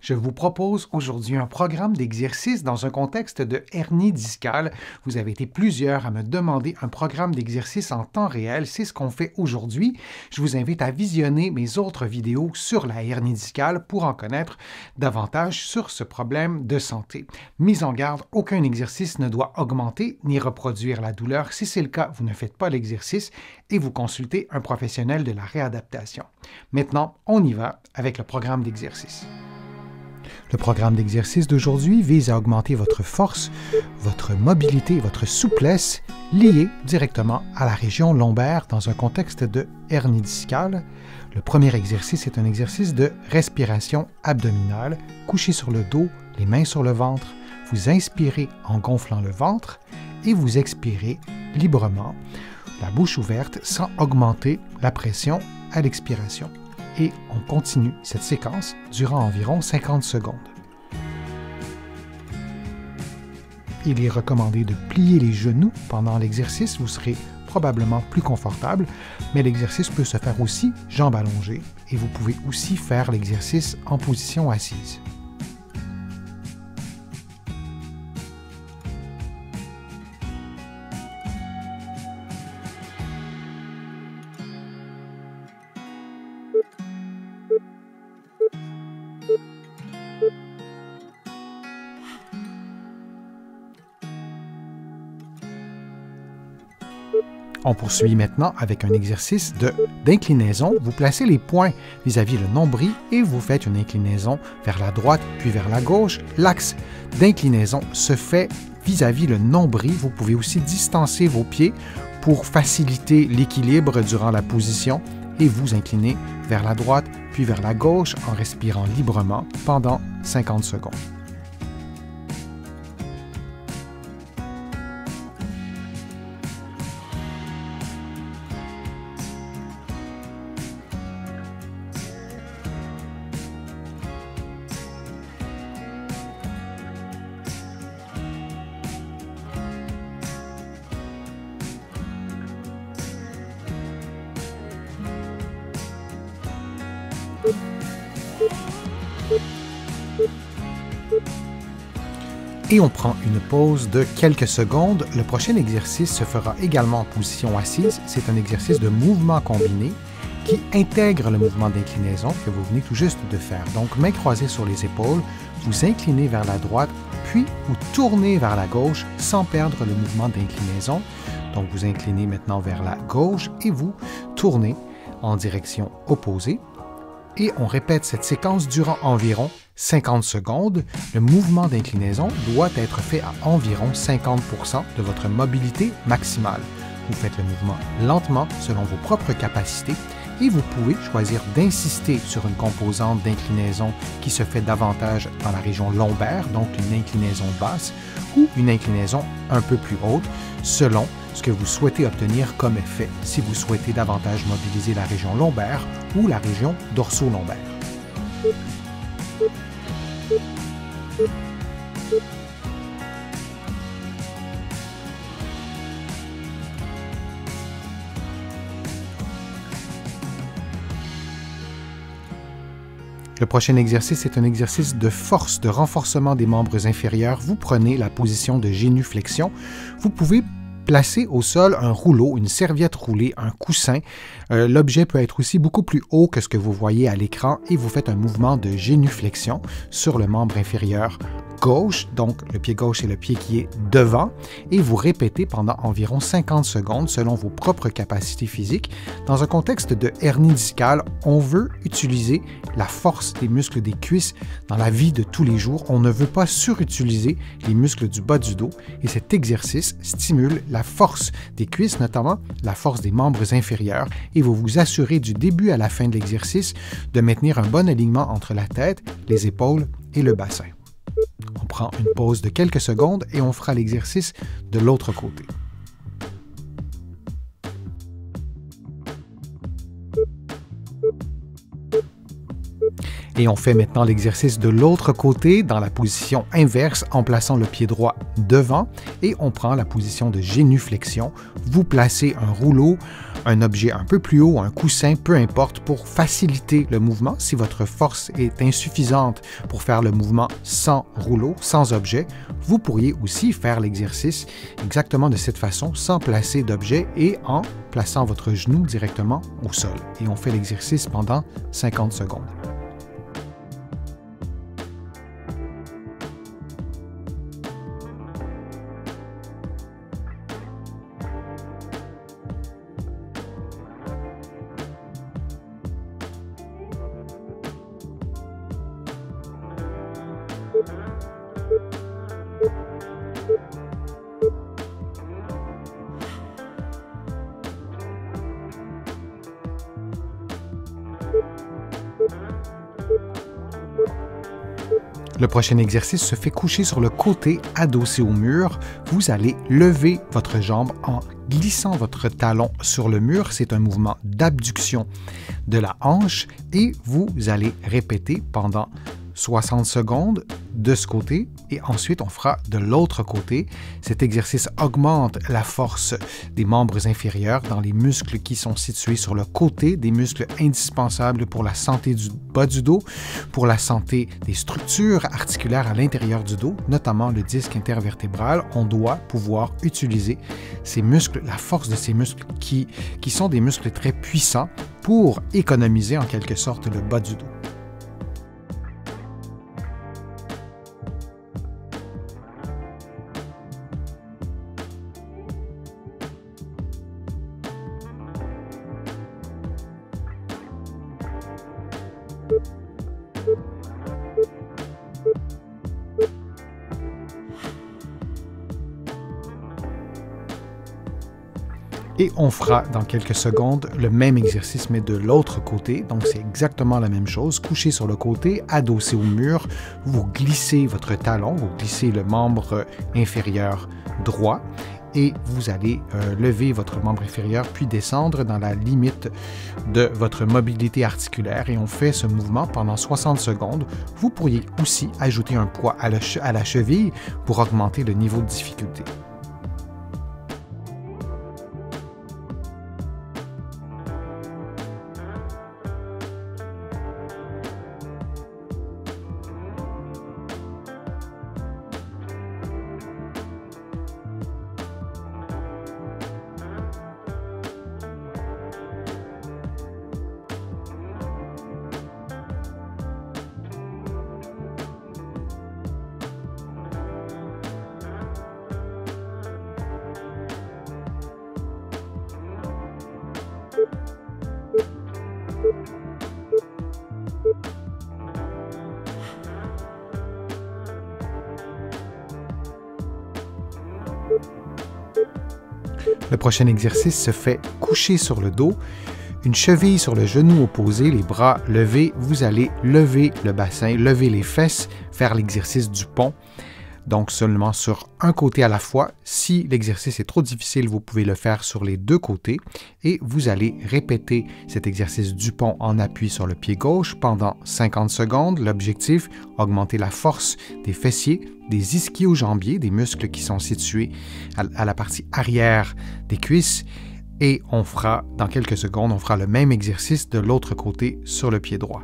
Je vous propose aujourd'hui un programme d'exercice dans un contexte de hernie discale. Vous avez été plusieurs à me demander un programme d'exercice en temps réel. C'est ce qu'on fait aujourd'hui. Je vous invite à visionner mes autres vidéos sur la hernie discale pour en connaître davantage sur ce problème de santé. Mise en garde, aucun exercice ne doit augmenter ni reproduire la douleur. Si c'est le cas, vous ne faites pas l'exercice et vous consultez un professionnel de la réadaptation. Maintenant, on y va avec le programme d'exercice. Le programme d'exercice d'aujourd'hui vise à augmenter votre force, votre mobilité et votre souplesse liées directement à la région lombaire dans un contexte de hernie discale. Le premier exercice est un exercice de respiration abdominale. Couché sur le dos, les mains sur le ventre, vous inspirez en gonflant le ventre et vous expirez librement, la bouche ouverte sans augmenter la pression à l'expiration. Et on continue cette séquence durant environ 50 secondes. Il est recommandé de plier les genoux pendant l'exercice, vous serez probablement plus confortable, mais l'exercice peut se faire aussi jambes allongées et vous pouvez aussi faire l'exercice en position assise. On poursuit maintenant avec un exercice d'inclinaison. Vous placez les poings vis-à-vis le nombril et vous faites une inclinaison vers la droite puis vers la gauche. L'axe d'inclinaison se fait vis-à-vis le nombril. Vous pouvez aussi distancer vos pieds pour faciliter l'équilibre durant la position et vous incliner vers la droite puis vers la gauche en respirant librement pendant 50 secondes. Et on prend une pause de quelques secondes. Le prochain exercice se fera également en position assise. C'est un exercice de mouvement combiné qui intègre le mouvement d'inclinaison que vous venez tout juste de faire. Donc, mains croisées sur les épaules, vous inclinez vers la droite, puis vous tournez vers la gauche sans perdre le mouvement d'inclinaison. Donc, vous inclinez maintenant vers la gauche et vous tournez en direction opposée. Et on répète cette séquence durant environ 50 secondes. Le mouvement d'inclinaison doit être fait à environ 50% de votre mobilité maximale. Vous faites le mouvement lentement selon vos propres capacités et vous pouvez choisir d'insister sur une composante d'inclinaison qui se fait davantage dans la région lombaire, donc une inclinaison basse, ou une inclinaison un peu plus haute, selon ce que vous souhaitez obtenir comme effet, si vous souhaitez davantage mobiliser la région lombaire ou la région dorso-lombaire. Le prochain exercice est un exercice de force, de renforcement des membres inférieurs. Vous prenez la position de génuflexion. Vous pouvez placer au sol un rouleau, une serviette roulée, un coussin. L'objet peut être aussi beaucoup plus haut que ce que vous voyez à l'écran et vous faites un mouvement de génuflexion sur le membre inférieur gauche, donc le pied gauche est le pied qui est devant, et vous répétez pendant environ 50 secondes selon vos propres capacités physiques. Dans un contexte de hernie discale, on veut utiliser la force des muscles des cuisses dans la vie de tous les jours. On ne veut pas surutiliser les muscles du bas du dos et cet exercice stimule la force des cuisses, notamment la force des membres inférieurs, et vous vous assurez du début à la fin de l'exercice de maintenir un bon alignement entre la tête, les épaules et le bassin. On prend une pause de quelques secondes et on fera l'exercice de l'autre côté. Et on fait maintenant l'exercice de l'autre côté dans la position inverse en plaçant le pied droit devant et on prend la position de génuflexion. Vous placez un rouleau, un objet un peu plus haut, un coussin, peu importe, pour faciliter le mouvement. Si votre force est insuffisante pour faire le mouvement sans rouleau, sans objet, vous pourriez aussi faire l'exercice exactement de cette façon, sans placer d'objet et en plaçant votre genou directement au sol. Et on fait l'exercice pendant 50 secondes. Le prochain exercice se fait coucher sur le côté adossé au mur. Vous allez lever votre jambe en glissant votre talon sur le mur. C'est un mouvement d'abduction de la hanche et vous allez répéter pendant 60 secondes de ce côté et ensuite on fera de l'autre côté. Cet exercice augmente la force des membres inférieurs dans les muscles qui sont situés sur le côté, des muscles indispensables pour la santé du bas du dos, pour la santé des structures articulaires à l'intérieur du dos, notamment le disque intervertébral. On doit pouvoir utiliser ces muscles, la force de ces muscles qui sont des muscles très puissants pour économiser en quelque sorte le bas du dos. Et on fera dans quelques secondes le même exercice, mais de l'autre côté. Donc, c'est exactement la même chose. Couché sur le côté, adossé au mur, vous glissez votre talon, vous glissez le membre inférieur droit et vous allez lever votre membre inférieur puis descendre dans la limite de votre mobilité articulaire. Et on fait ce mouvement pendant 60 secondes. Vous pourriez aussi ajouter un poids à la cheville pour augmenter le niveau de difficulté. Le prochain exercice se fait coucher sur le dos, une cheville sur le genou opposé, les bras levés. Vous allez lever le bassin, lever les fesses, faire l'exercice du pont. Donc seulement sur un côté à la fois. Si l'exercice est trop difficile, vous pouvez le faire sur les deux côtés. Et vous allez répéter cet exercice du pont en appui sur le pied gauche pendant 50 secondes. L'objectif, augmenter la force des fessiers, des ischio-jambiers, des muscles qui sont situés à la partie arrière des cuisses. Et on fera, dans quelques secondes, on fera le même exercice de l'autre côté sur le pied droit.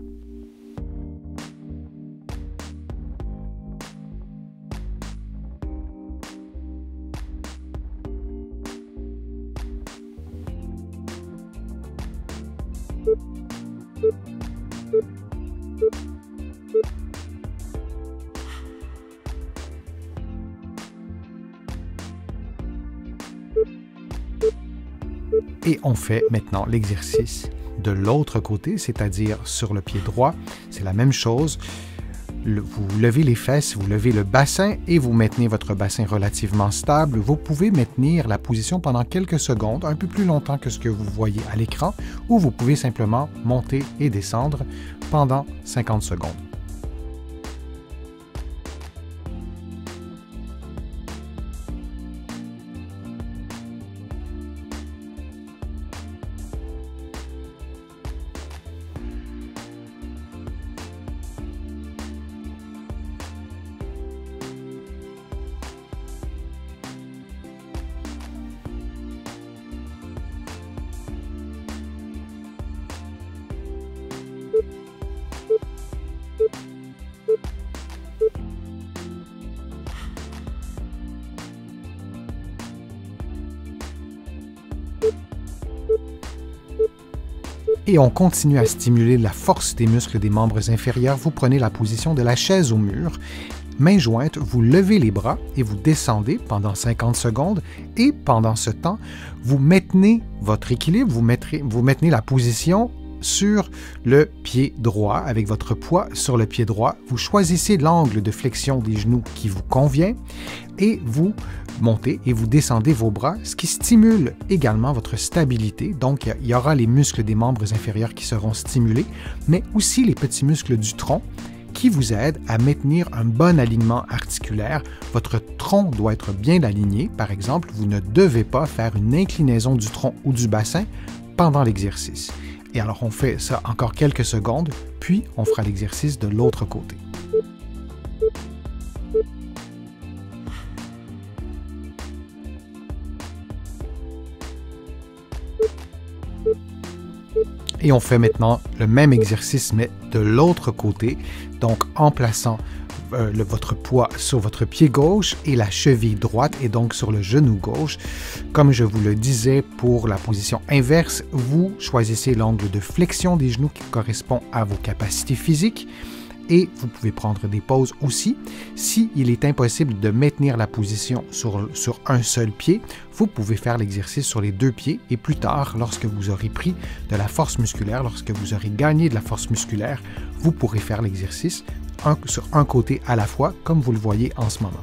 Et on fait maintenant l'exercice de l'autre côté, c'est-à-dire sur le pied droit. C'est la même chose. Vous levez les fesses, vous levez le bassin et vous maintenez votre bassin relativement stable. Vous pouvez maintenir la position pendant quelques secondes, un peu plus longtemps que ce que vous voyez à l'écran, ou vous pouvez simplement monter et descendre pendant 50 secondes. Et on continue à stimuler la force des muscles des membres inférieurs. Vous prenez la position de la chaise au mur. Mains jointes, vous levez les bras et vous descendez pendant 50 secondes. Et pendant ce temps, vous maintenez votre équilibre, vous maintenez la position sur le pied droit avec votre poids sur le pied droit. Vous choisissez l'angle de flexion des genoux qui vous convient et vous montez et vous descendez vos bras, ce qui stimule également votre stabilité. Donc, il y aura les muscles des membres inférieurs qui seront stimulés, mais aussi les petits muscles du tronc qui vous aident à maintenir un bon alignement articulaire. Votre tronc doit être bien aligné. Par exemple, vous ne devez pas faire une inclinaison du tronc ou du bassin pendant l'exercice. Et alors, on fait ça encore quelques secondes, puis on fera l'exercice de l'autre côté. Et on fait maintenant le même exercice, mais de l'autre côté, donc en plaçant votre poids sur votre pied gauche et la cheville droite et donc sur le genou gauche. Comme je vous le disais, pour la position inverse, vous choisissez l'angle de flexion des genoux qui correspond à vos capacités physiques et vous pouvez prendre des pauses aussi. S'il est impossible de maintenir la position sur un seul pied, vous pouvez faire l'exercice sur les deux pieds et plus tard, lorsque vous aurez pris de la force musculaire, lorsque vous aurez gagné de la force musculaire, vous pourrez faire l'exercice sur un côté à la fois, comme vous le voyez en ce moment.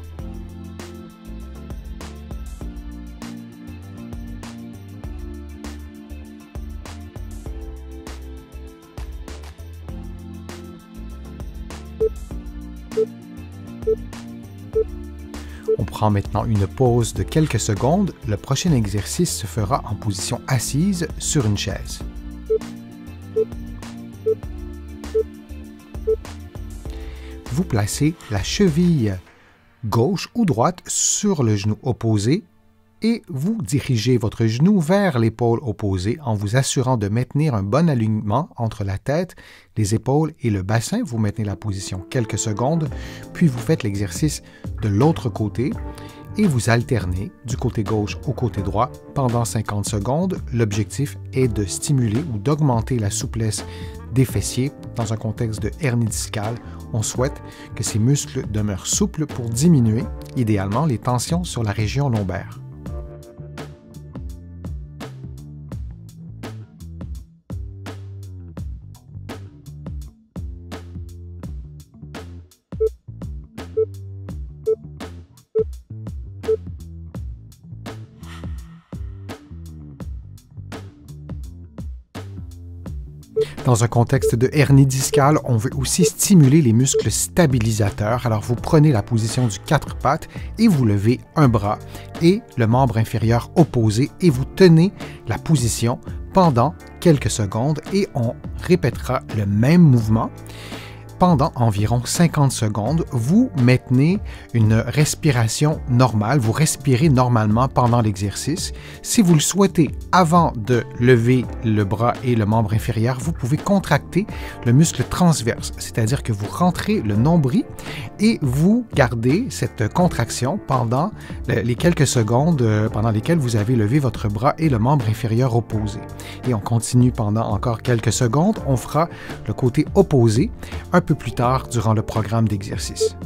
On prend maintenant une pause de quelques secondes. Le prochain exercice se fera en position assise sur une chaise. Vous placez la cheville gauche ou droite sur le genou opposé et vous dirigez votre genou vers l'épaule opposée en vous assurant de maintenir un bon alignement entre la tête, les épaules et le bassin. Vous maintenez la position quelques secondes, puis vous faites l'exercice de l'autre côté et vous alternez du côté gauche au côté droit pendant 50 secondes. L'objectif est de stimuler ou d'augmenter la souplesse des fessiers. Dans un contexte de hernie discale, on souhaite que ces muscles demeurent souples pour diminuer, idéalement, les tensions sur la région lombaire. Dans un contexte de hernie discale, on veut aussi stimuler les muscles stabilisateurs. Alors, vous prenez la position du quatre pattes et vous levez un bras et le membre inférieur opposé et vous tenez la position pendant quelques secondes et on répétera le même mouvement. Pendant environ 50 secondes, vous maintenez une respiration normale, vous respirez normalement pendant l'exercice. Si vous le souhaitez, avant de lever le bras et le membre inférieur, vous pouvez contracter le muscle transverse, c'est-à-dire que vous rentrez le nombril et vous gardez cette contraction pendant les quelques secondes pendant lesquelles vous avez levé votre bras et le membre inférieur opposé. Et on continue pendant encore quelques secondes. On fera le côté opposé un peu plus tard durant le programme d'exercice.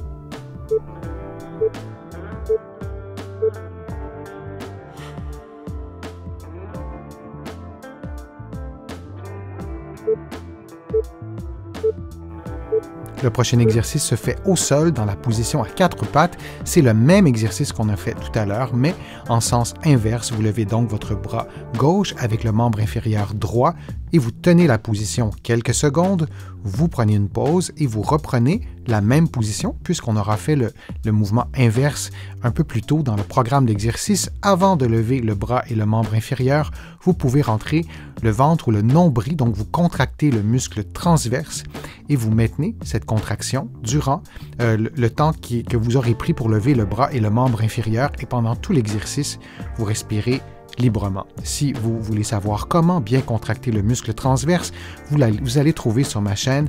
Le prochain exercice se fait au sol dans la position à quatre pattes. C'est le même exercice qu'on a fait tout à l'heure, mais en sens inverse. Vous levez donc votre bras gauche avec le membre inférieur droit et vous tenez la position quelques secondes. Vous prenez une pause et vous reprenez la même position puisqu'on aura fait le mouvement inverse un peu plus tôt dans le programme d'exercice. Avant de lever le bras et le membre inférieur, vous pouvez rentrer le ventre ou le nombril, donc vous contractez le muscle transverse et vous maintenez cette contraction durant le temps que vous aurez pris pour lever le bras et le membre inférieur et pendant tout l'exercice, vous respirez librement. Si vous voulez savoir comment bien contracter le muscle transverse, vous allez trouver sur ma chaîne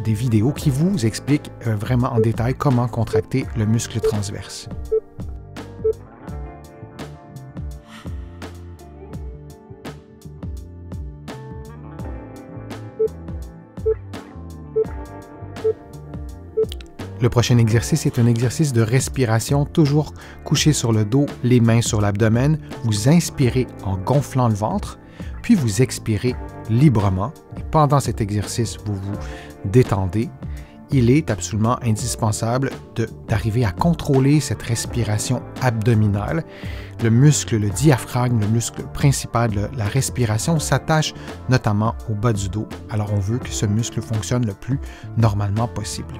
des vidéos qui vous expliquent vraiment en détail comment contracter le muscle transverse. Le prochain exercice est un exercice de respiration, toujours couché sur le dos, les mains sur l'abdomen. Vous inspirez en gonflant le ventre, puis vous expirez librement. Et pendant cet exercice, vous vous détendez. Il est absolument indispensable d'arriver à contrôler cette respiration abdominale. Le muscle, le diaphragme, le muscle principal de la respiration s'attache notamment au bas du dos. Alors on veut que ce muscle fonctionne le plus normalement possible.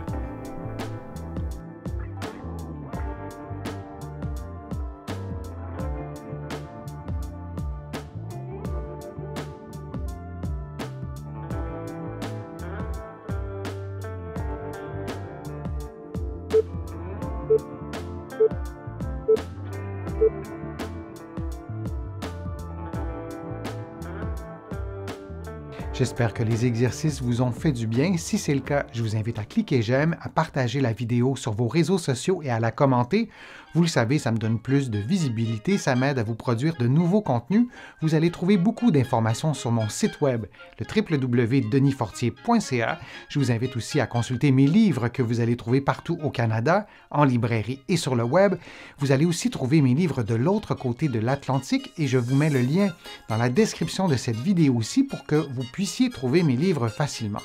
J'espère que les exercices vous ont fait du bien. Si c'est le cas, je vous invite à cliquer j'aime, à partager la vidéo sur vos réseaux sociaux et à la commenter. Vous le savez, ça me donne plus de visibilité, ça m'aide à vous produire de nouveaux contenus. Vous allez trouver beaucoup d'informations sur mon site web, le www.denisfortier.ca. Je vous invite aussi à consulter mes livres que vous allez trouver partout au Canada, en librairie et sur le web. Vous allez aussi trouver mes livres de l'autre côté de l'Atlantique et je vous mets le lien dans la description de cette vidéo aussi pour que vous puissiez trouver mes livres facilement.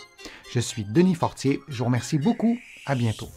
Je suis Denis Fortier, je vous remercie beaucoup, à bientôt.